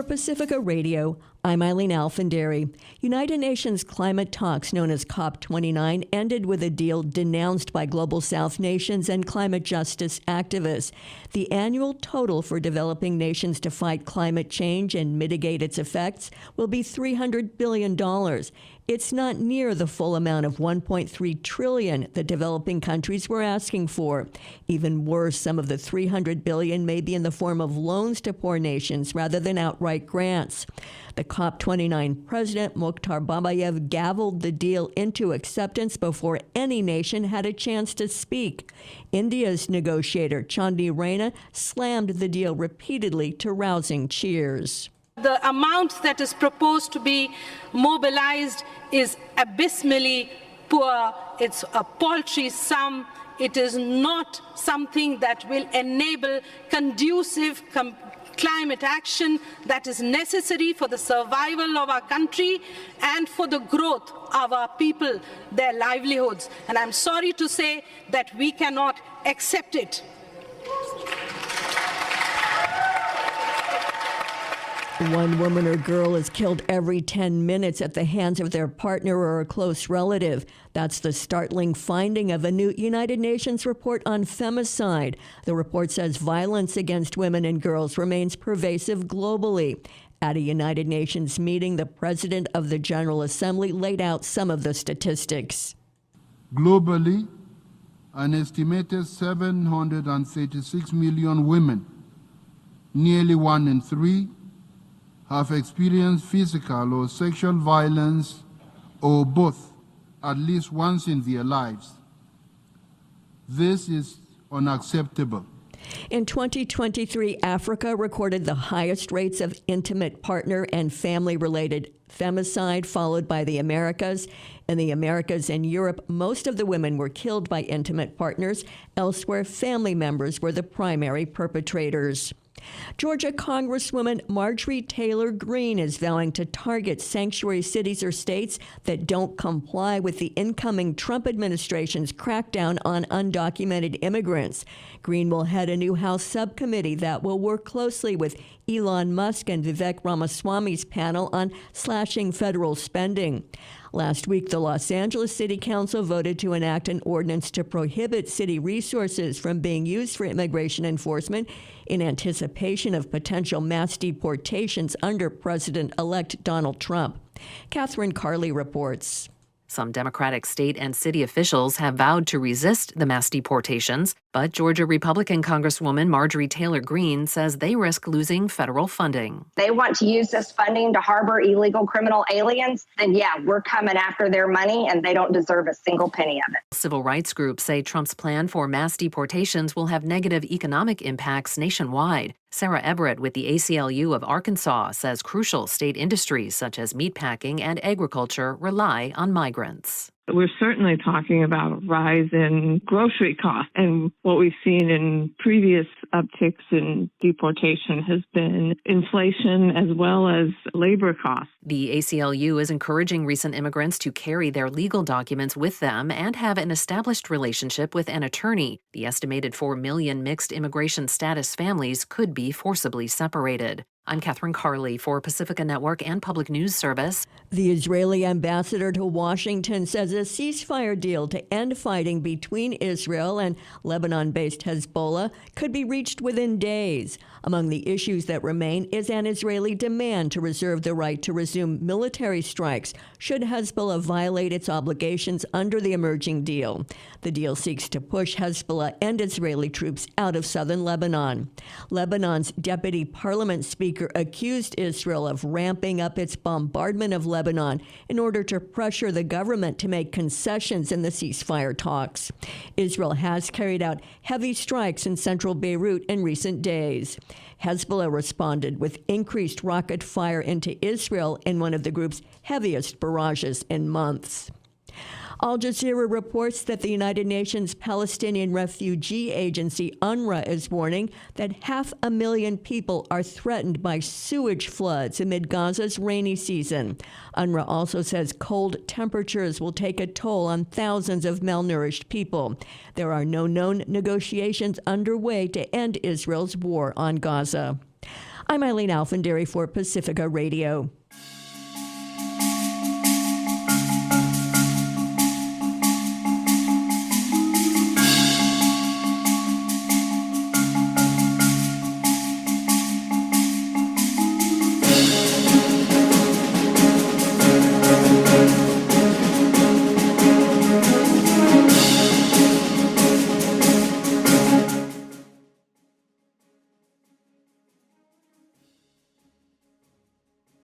For Pacifica Radio, I'm Eileen Alfandary. United Nations climate talks known as COP29 ended with a deal denounced by Global South nations and climate justice activists. The annual total for developing nations to fight climate change and mitigate its effects will be $300 billion. It's not near the full amount of $1.3 trillion that developing countries were asking for. Even worse, some of the $300 billion may be in the form of loans to poor nations rather than outright grants. The COP29 president, Mukhtar Babayev, gavelled the deal into acceptance before any nation had a chance to speak. India's negotiator, Chandi Rana, slammed the deal repeatedly to rousing cheers. The amount that is proposed to be mobilized is abysmally poor. It's a paltry sum. It is not something that will enable conducive climate action that is necessary for the survival of our country and for the growth of our people, their livelihoods. And I'm sorry to say that we cannot accept it. One woman or girl is killed every 10 minutes at the hands of their partner or a close relative. That's the startling finding of a new United Nations report on femicide. The report says violence against women and girls remains pervasive globally. At a United Nations meeting, the president of the General Assembly laid out some of the statistics. Globally, an estimated 736 million women, nearly 1 in 3, have experienced physical or sexual violence or both at least once in their lives. This is unacceptable. In 2023, Africa recorded the highest rates of intimate partner and family-related femicide, followed by the Americas. In the Americas and Europe, most of the women were killed by intimate partners. Elsewhere, family members were the primary perpetrators. Georgia Congresswoman Marjorie Taylor Greene is vowing to target sanctuary cities or states that don't comply with the incoming Trump administration's crackdown on undocumented immigrants. Greene will head a new House subcommittee that will work closely with Elon Musk and Vivek Ramaswamy's panel on slashing federal spending. Last week, the Los Angeles City Council voted to enact an ordinance to prohibit city resources from being used for immigration enforcement in anticipation of potential mass deportations under President-elect Donald Trump. Catherine Carley reports. Some Democratic state and city officials have vowed to resist the mass deportations, but Georgia Republican Congresswoman Marjorie Taylor Greene says they risk losing federal funding. They want to use this funding to harbor illegal criminal aliens, then yeah, we're coming after their money, and they don't deserve a single penny of it. Civil rights groups say Trump's plan for mass deportations will have negative economic impacts nationwide. Sarah Everett with the ACLU of Arkansas says crucial state industries such as meatpacking and agriculture rely on migrants. We're certainly talking about a rise in grocery costs. And what we've seen in previous upticks in deportation has been inflation as well as labor costs. The ACLU is encouraging recent immigrants to carry their legal documents with them and have an established relationship with an attorney. The estimated 4 million mixed immigration status families could be forcibly separated. I'm Catherine Carley for Pacifica Network and Public News Service. The Israeli ambassador to Washington says a ceasefire deal to end fighting between Israel and Lebanon-based Hezbollah could be reached within days. Among the issues that remain is an Israeli demand to reserve the right to resume military strikes should Hezbollah violate its obligations under the emerging deal. The deal seeks to push Hezbollah and Israeli troops out of southern Lebanon. Lebanon's deputy parliament speaker accused Israel of ramping up its bombardment of Lebanon in order to pressure the government to make concessions in the ceasefire talks. Israel has carried out heavy strikes in central Beirut in recent days. Hezbollah responded with increased rocket fire into Israel in one of the group's heaviest barrages in months. Al Jazeera reports that the United Nations Palestinian Refugee Agency, UNRWA, is warning that 500,000 people are threatened by sewage floods amid Gaza's rainy season. UNRWA also says cold temperatures will take a toll on thousands of malnourished people. There are no known negotiations underway to end Israel's war on Gaza. I'm Eileen Alfandary for Pacifica Radio.